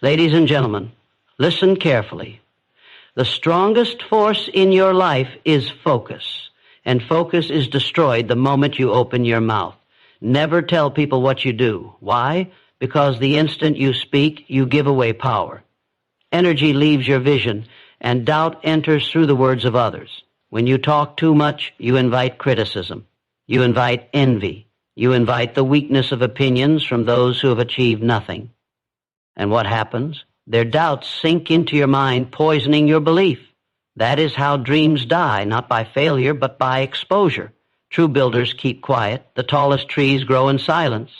Ladies and gentlemen, listen carefully. The strongest force in your life is focus, and focus is destroyed the moment you open your mouth. Never tell people what you do. Why? Because the instant you speak, you give away power. Energy leaves your vision, and doubt enters through the words of others. When you talk too much, you invite criticism. You invite envy. You invite the weakness of opinions from those who have achieved nothing. And what happens? Their doubts sink into your mind, poisoning your belief. That is how dreams die, not by failure, but by exposure. True builders keep quiet. The tallest trees grow in silence.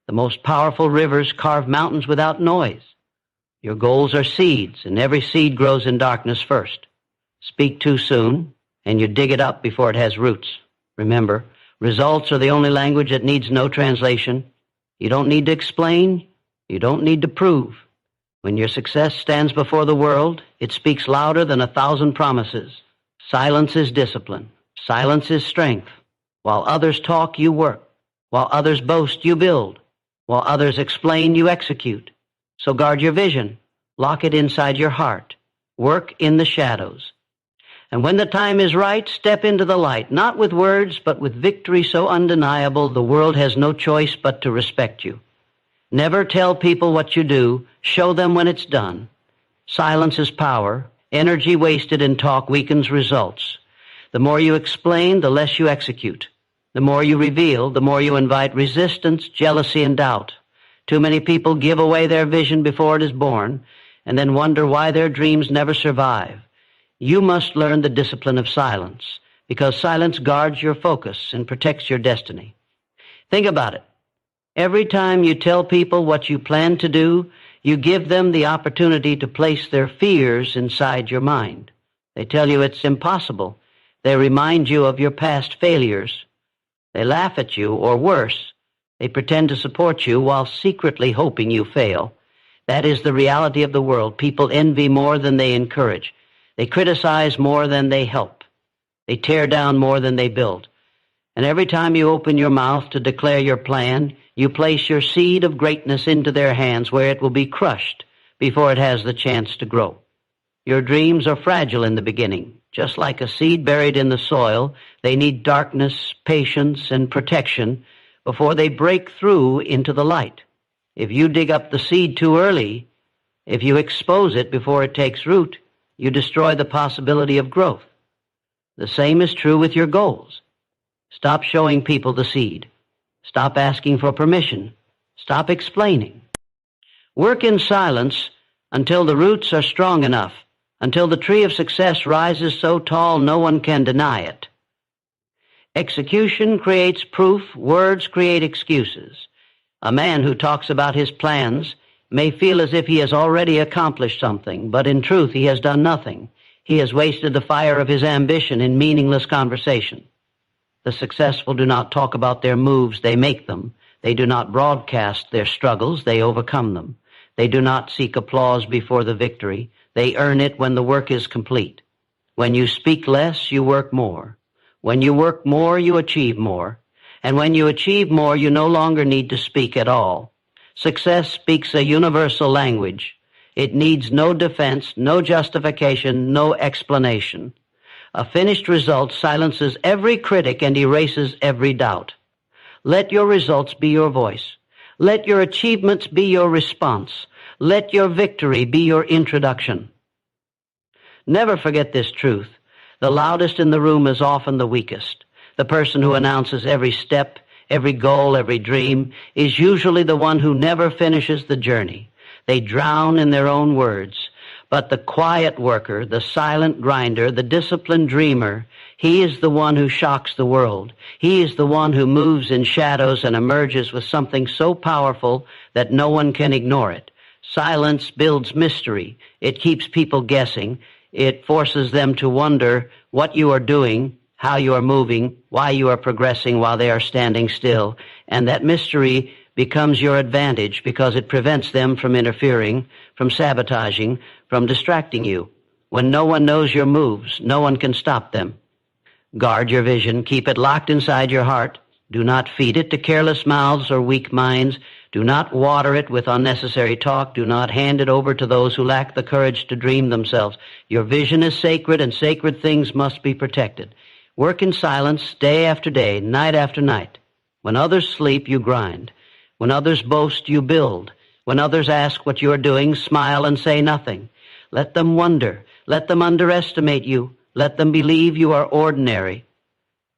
The most powerful rivers carve mountains without noise. Your goals are seeds, and every seed grows in darkness first. Speak too soon, and you dig it up before it has roots. Remember, results are the only language that needs no translation. You don't need to explain. You don't need to prove. When your success stands before the world, it speaks louder than 1,000 promises. Silence is discipline. Silence is strength. While others talk, you work. While others boast, you build. While others explain, you execute. So guard your vision. Lock it inside your heart. Work in the shadows. And when the time is right, step into the light, not with words, but with victory so undeniable the world has no choice but to respect you. Never tell people what you do. Show them when it's done. Silence is power. Energy wasted in talk weakens results. The more you explain, the less you execute. The more you reveal, the more you invite resistance, jealousy, and doubt. Too many people give away their vision before it is born, and then wonder why their dreams never survive. You must learn the discipline of silence, because silence guards your focus and protects your destiny. Think about it. Every time you tell people what you plan to do, you give them the opportunity to place their fears inside your mind. They tell you it's impossible. They remind you of your past failures. They laugh at you, or worse, they pretend to support you while secretly hoping you fail. That is the reality of the world. People envy more than they encourage. They criticize more than they help. They tear down more than they build. And every time you open your mouth to declare your plan, you place your seed of greatness into their hands where it will be crushed before it has the chance to grow. Your dreams are fragile in the beginning. Just like a seed buried in the soil, they need darkness, patience, and protection before they break through into the light. If you dig up the seed too early, if you expose it before it takes root, you destroy the possibility of growth. The same is true with your goals. Stop showing people the seed. Stop asking for permission. Stop explaining. Work in silence until the roots are strong enough, until the tree of success rises so tall no one can deny it. Execution creates proof. Words create excuses. A man who talks about his plans may feel as if he has already accomplished something, but in truth he has done nothing. He has wasted the fire of his ambition in meaningless conversation. The successful do not talk about their moves, they make them. They do not broadcast their struggles, they overcome them. They do not seek applause before the victory. They earn it when the work is complete. When you speak less, you work more. When you work more, you achieve more. And when you achieve more, you no longer need to speak at all. Success speaks a universal language. It needs no defense, no justification, no explanation. A finished result silences every critic and erases every doubt. Let your results be your voice. Let your achievements be your response. Let your victory be your introduction. Never forget this truth. The loudest in the room is often the weakest. The person who announces every step, every goal, every dream is usually the one who never finishes the journey. They drown in their own words. But the quiet worker, the silent grinder, the disciplined dreamer, he is the one who shocks the world. He is the one who moves in shadows and emerges with something so powerful that no one can ignore it. Silence builds mystery. It keeps people guessing. It forces them to wonder what you are doing, how you are moving, why you are progressing while they are standing still. And that mystery becomes your advantage because it prevents them from interfering, from sabotaging, from distracting you. When no one knows your moves, no one can stop them. Guard your vision. Keep it locked inside your heart. Do not feed it to careless mouths or weak minds. Do not water it with unnecessary talk. Do not hand it over to those who lack the courage to dream themselves. Your vision is sacred, and sacred things must be protected. Work in silence day after day, night after night. When others sleep, you grind. When others boast, you build. When others ask what you are doing, smile and say nothing. Let them wonder. Let them underestimate you. Let them believe you are ordinary.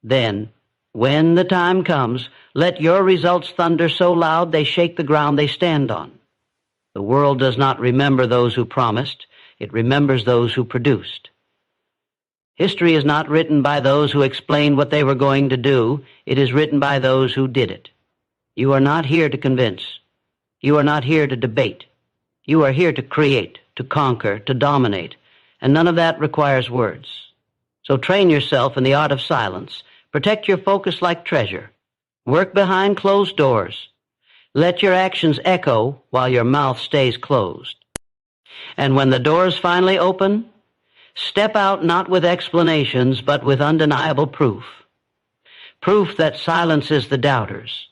Then, when the time comes, let your results thunder so loud they shake the ground they stand on. The world does not remember those who promised. It remembers those who produced. History is not written by those who explained what they were going to do. It is written by those who did it. You are not here to convince. You are not here to debate. You are here to create, to conquer, to dominate, and none of that requires words. So train yourself in the art of silence. Protect your focus like treasure. Work behind closed doors. Let your actions echo while your mouth stays closed. And when the doors finally open, step out not with explanations, but with undeniable proof. Proof that silences the doubters.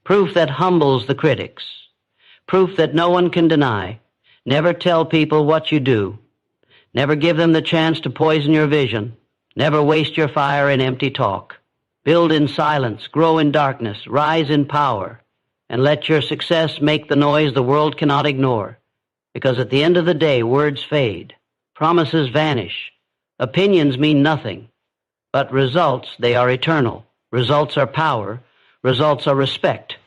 Proof that humbles the critics. Proof that no one can deny. Never tell people what you do. Never give them the chance to poison your vision. Never waste your fire in empty talk. Build in silence, grow in darkness, rise in power, and let your success make the noise the world cannot ignore. Because at the end of the day, words fade, promises vanish, opinions mean nothing, but results, they are eternal. Results are power, results are respect,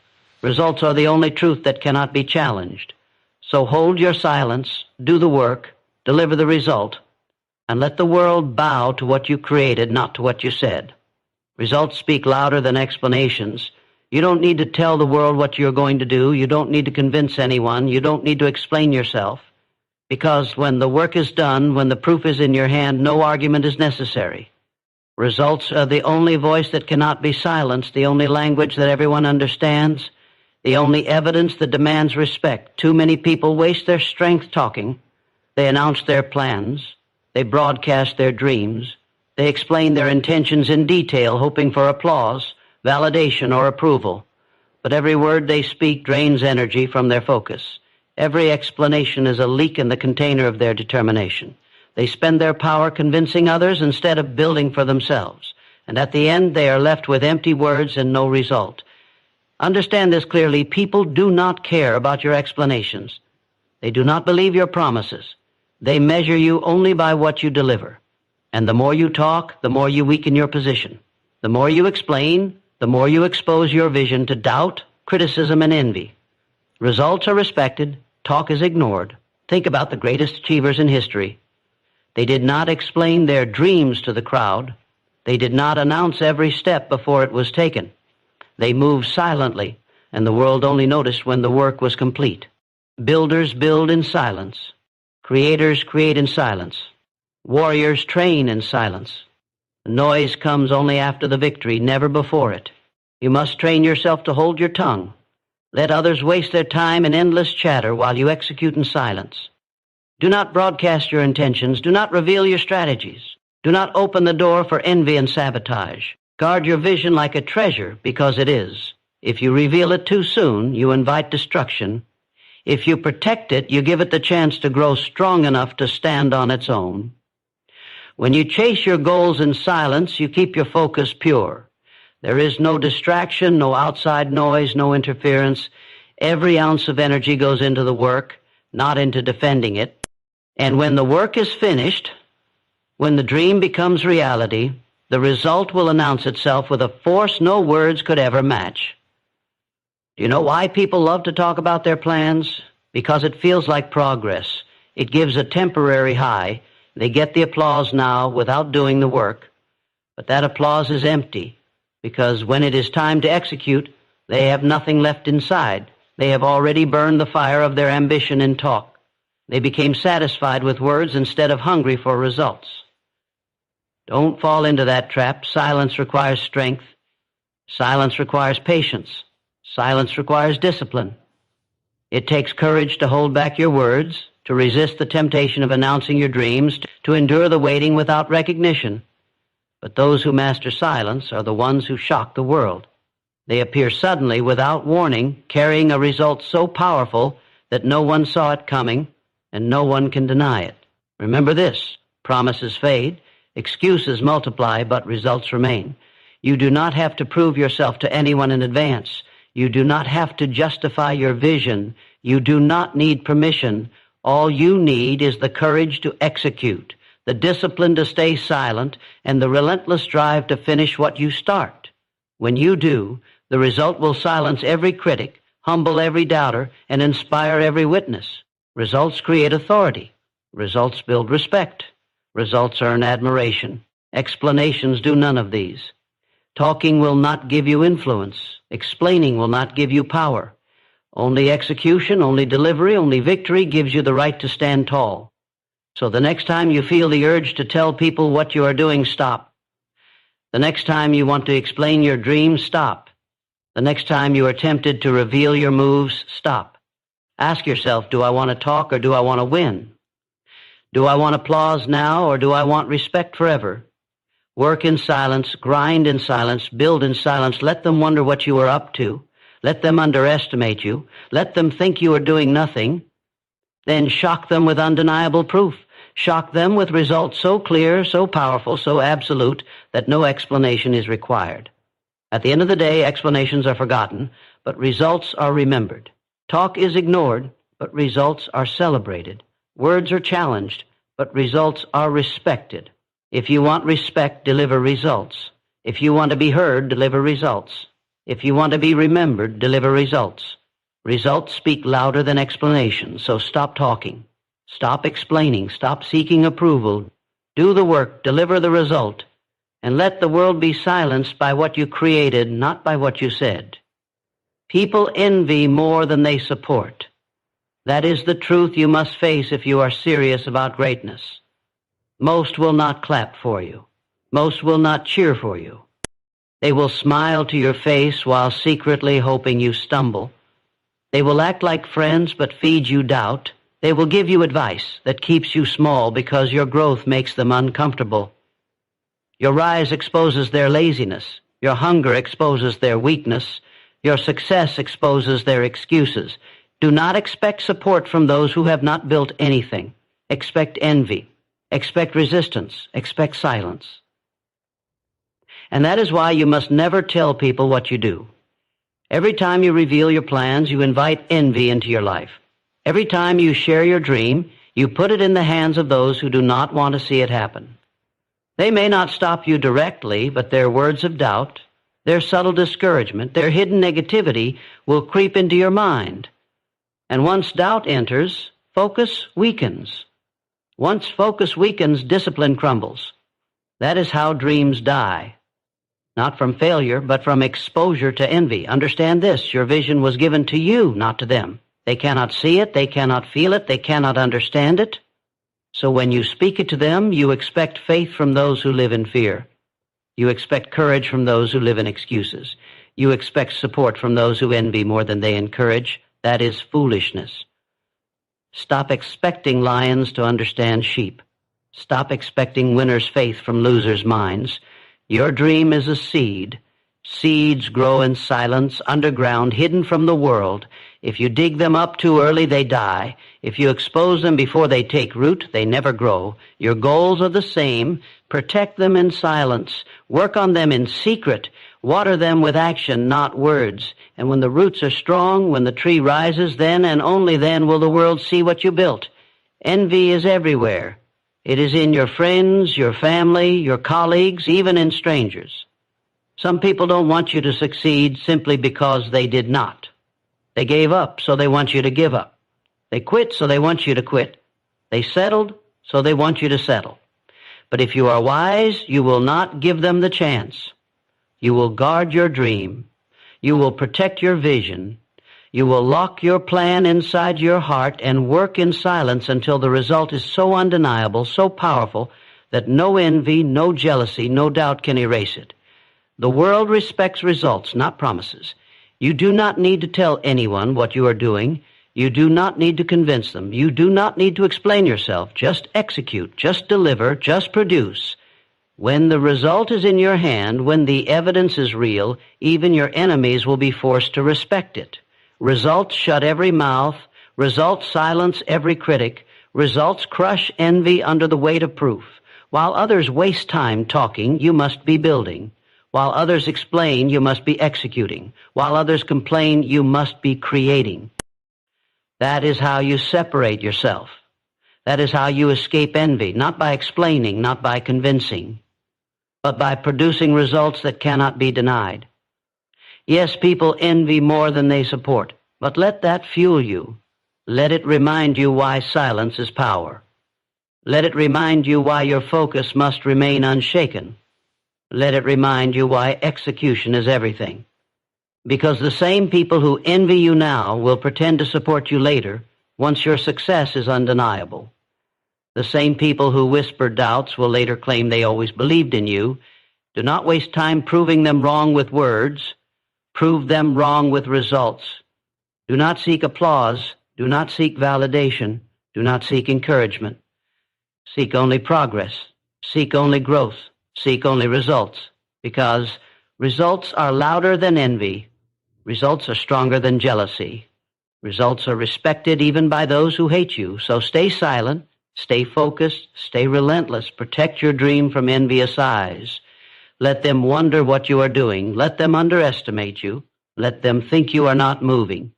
results are the only truth that cannot be challenged. So hold your silence, do the work, deliver the result, and let the world bow to what you created, not to what you said. Results speak louder than explanations. You don't need to tell the world what you're going to do. You don't need to convince anyone. You don't need to explain yourself. Because when the work is done, when the proof is in your hand, no argument is necessary. Results are the only voice that cannot be silenced, the only language that everyone understands, the only evidence that demands respect. Too many people waste their strength talking. They announce their plans. They broadcast their dreams. They explain their intentions in detail, hoping for applause, validation, or approval. But every word they speak drains energy from their focus. Every explanation is a leak in the container of their determination. They spend their power convincing others instead of building for themselves. And at the end, they are left with empty words and no result. Understand this clearly. People do not care about your explanations. They do not believe your promises. They measure you only by what you deliver. And the more you talk, the more you weaken your position. The more you explain, the more you expose your vision to doubt, criticism, and envy. Results are respected, talk is ignored. Think about the greatest achievers in history. They did not explain their dreams to the crowd. They did not announce every step before it was taken. They moved silently, and the world only noticed when the work was complete. Builders build in silence. Creators create in silence. Warriors train in silence. The noise comes only after the victory, never before it. You must train yourself to hold your tongue. Let others waste their time in endless chatter while you execute in silence. Do not broadcast your intentions. Do not reveal your strategies. Do not open the door for envy and sabotage. Guard your vision like a treasure, because it is. If you reveal it too soon, you invite destruction. If you protect it, you give it the chance to grow strong enough to stand on its own. When you chase your goals in silence, you keep your focus pure. There is no distraction, no outside noise, no interference. Every ounce of energy goes into the work, not into defending it. And when the work is finished, when the dream becomes reality, the result will announce itself with a force no words could ever match. Do you know why people love to talk about their plans? Because it feels like progress. It gives a temporary high. They get the applause now without doing the work. But that applause is empty, because when it is time to execute, they have nothing left inside. They have already burned the fire of their ambition in talk. They became satisfied with words instead of hungry for results. Don't fall into that trap. Silence requires strength. Silence requires patience. Silence requires discipline. It takes courage to hold back your words, to resist the temptation of announcing your dreams, to endure the waiting without recognition. But those who master silence are the ones who shock the world. They appear suddenly without warning, carrying a result so powerful that no one saw it coming and no one can deny it. Remember this: promises fade, excuses multiply, but results remain. You do not have to prove yourself to anyone in advance. You do not have to justify your vision. You do not need permission. All you need is the courage to execute, the discipline to stay silent, and the relentless drive to finish what you start. When you do, the result will silence every critic, humble every doubter, and inspire every witness. Results create authority. Results build respect. Results earn admiration. Explanations do none of these. Talking will not give you influence. Explaining will not give you power. Only execution, only delivery, only victory gives you the right to stand tall. So the next time you feel the urge to tell people what you are doing, stop. The next time you want to explain your dreams, stop. The next time you are tempted to reveal your moves, stop. Ask yourself, do I want to talk or do I want to win? Do I want applause now or do I want respect forever? Work in silence, grind in silence, build in silence. Let them wonder what you are up to. Let them underestimate you. Let them think you are doing nothing. Then shock them with undeniable proof. Shock them with results so clear, so powerful, so absolute that no explanation is required. At the end of the day, explanations are forgotten, but results are remembered. Talk is ignored, but results are celebrated. Words are challenged, but results are respected. If you want respect, deliver results. If you want to be heard, deliver results. If you want to be remembered, deliver results. Results speak louder than explanations, so stop talking. Stop explaining. Stop seeking approval. Do the work, deliver the result, and let the world be silenced by what you created, not by what you said. People envy more than they support. That is the truth you must face if you are serious about greatness. Most will not clap for you. Most will not cheer for you. They will smile to your face while secretly hoping you stumble. They will act like friends but feed you doubt. They will give you advice that keeps you small because your growth makes them uncomfortable. Your rise exposes their laziness. Your hunger exposes their weakness. Your success exposes their excuses. Do not expect support from those who have not built anything. Expect envy. Expect resistance. Expect silence. And that is why you must never tell people what you do. Every time you reveal your plans, you invite envy into your life. Every time you share your dream, you put it in the hands of those who do not want to see it happen. They may not stop you directly, but their words of doubt, their subtle discouragement, their hidden negativity will creep into your mind. And once doubt enters, focus weakens. Once focus weakens, discipline crumbles. That is how dreams die. Not from failure, but from exposure to envy. Understand this, your vision was given to you, not to them. They cannot see it, they cannot feel it, they cannot understand it. So when you speak it to them, you expect faith from those who live in fear. You expect courage from those who live in excuses. You expect support from those who envy more than they encourage. That is foolishness. Stop expecting lions to understand sheep. Stop expecting winners' faith from losers' minds. Your dream is a seed. Seeds grow in silence, underground, hidden from the world. If you dig them up too early, they die. If you expose them before they take root, they never grow. Your goals are the same. Protect them in silence. Work on them in secret. Water them with action, not words. And when the roots are strong, when the tree rises, then and only then will the world see what you built. Envy is everywhere. It is in your friends, your family, your colleagues, even in strangers. Some people don't want you to succeed simply because they did not. They gave up, so they want you to give up. They quit, so they want you to quit. They settled, so they want you to settle. But if you are wise, you will not give them the chance. You will guard your dream. You will protect your vision. You will lock your plan inside your heart and work in silence until the result is so undeniable, so powerful, that no envy, no jealousy, no doubt can erase it. The world respects results, not promises. You do not need to tell anyone what you are doing. You do not need to convince them. You do not need to explain yourself. Just execute, just deliver, just produce. When the result is in your hand, when the evidence is real, even your enemies will be forced to respect it. Results shut every mouth. Results silence every critic. Results crush envy under the weight of proof. While others waste time talking, you must be building. While others explain, you must be executing. While others complain, you must be creating. That is how you separate yourself. That is how you escape envy, not by explaining, not by convincing, but by producing results that cannot be denied. Yes, people envy more than they support, but let that fuel you. Let it remind you why silence is power. Let it remind you why your focus must remain unshaken. Let it remind you why execution is everything. Because the same people who envy you now will pretend to support you later once your success is undeniable. The same people who whisper doubts will later claim they always believed in you. Do not waste time proving them wrong with words. Prove them wrong with results. Do not seek applause. Do not seek validation. Do not seek encouragement. Seek only progress. Seek only growth. Seek only results. Because results are louder than envy. Results are stronger than jealousy. Results are respected even by those who hate you. So stay silent. Stay focused, stay relentless, protect your dream from envious eyes. Let them wonder what you are doing. Let them underestimate you. Let them think you are not moving.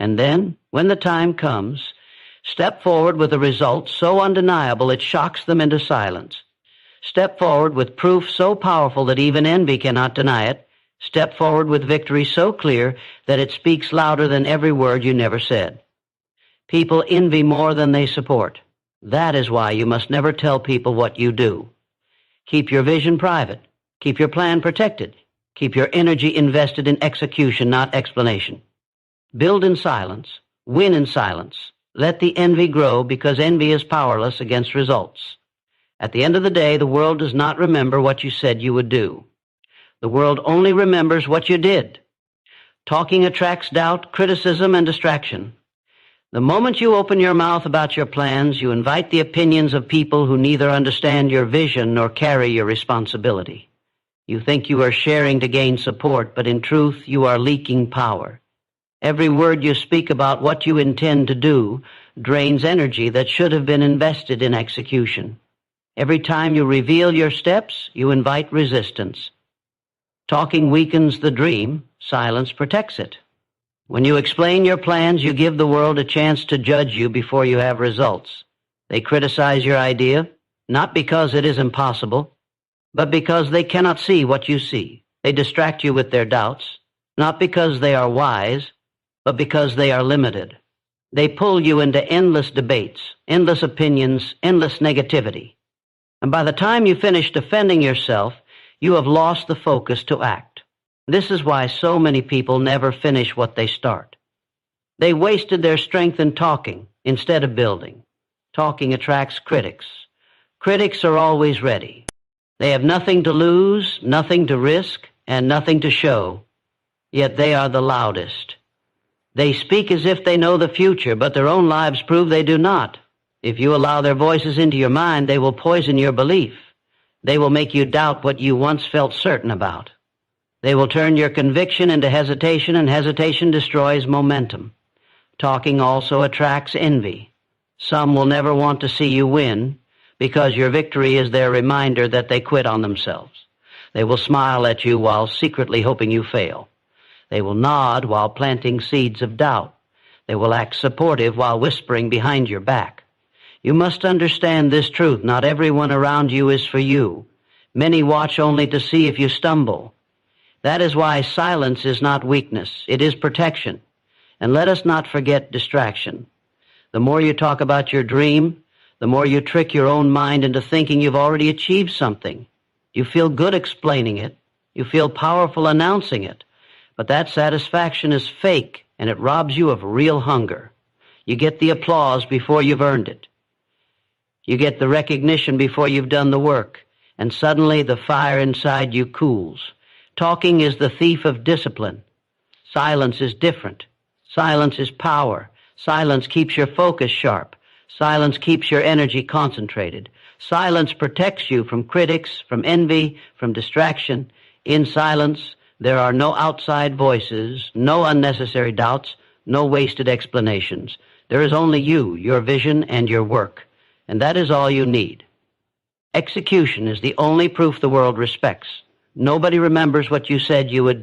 And then, when the time comes, step forward with a result so undeniable it shocks them into silence. Step forward with proof so powerful that even envy cannot deny it. Step forward with victory so clear that it speaks louder than every word you never said. People envy more than they support. That is why you must never tell people what you do. Keep your vision private. Keep your plan protected. Keep your energy invested in execution, not explanation. Build in silence. Win in silence. Let the envy grow because envy is powerless against results. At the end of the day, the world does not remember what you said you would do. The world only remembers what you did. Talking attracts doubt, criticism, and distraction. The moment you open your mouth about your plans, you invite the opinions of people who neither understand your vision nor carry your responsibility. You think you are sharing to gain support, but in truth, you are leaking power. Every word you speak about what you intend to do drains energy that should have been invested in execution. Every time you reveal your steps, you invite resistance. Talking weakens the dream, silence protects it. When you explain your plans, you give the world a chance to judge you before you have results. They criticize your idea, not because it is impossible, but because they cannot see what you see. They distract you with their doubts, not because they are wise, but because they are limited. They pull you into endless debates, endless opinions, endless negativity. And by the time you finish defending yourself, you have lost the focus to act. This is why so many people never finish what they start. They wasted their strength in talking instead of building. Talking attracts critics. Critics are always ready. They have nothing to lose, nothing to risk, and nothing to show. Yet they are the loudest. They speak as if they know the future, but their own lives prove they do not. If you allow their voices into your mind, they will poison your belief. They will make you doubt what you once felt certain about. They will turn your conviction into hesitation, and hesitation destroys momentum. Talking also attracts envy. Some will never want to see you win because your victory is their reminder that they quit on themselves. They will smile at you while secretly hoping you fail. They will nod while planting seeds of doubt. They will act supportive while whispering behind your back. You must understand this truth. Not everyone around you is for you. Many watch only to see if you stumble. That is why silence is not weakness. It is protection. And let us not forget distraction. The more you talk about your dream, the more you trick your own mind into thinking you've already achieved something. You feel good explaining it. You feel powerful announcing it. But that satisfaction is fake, and it robs you of real hunger. You get the applause before you've earned it. You get the recognition before you've done the work, and suddenly the fire inside you cools. Talking is the thief of discipline. Silence is different. Silence is power. Silence keeps your focus sharp. Silence keeps your energy concentrated. Silence protects you from critics, from envy, from distraction. In silence, there are no outside voices, no unnecessary doubts, no wasted explanations. There is only you, your vision, and your work. And that is all you need. Execution is the only proof the world respects. Nobody remembers what you said you would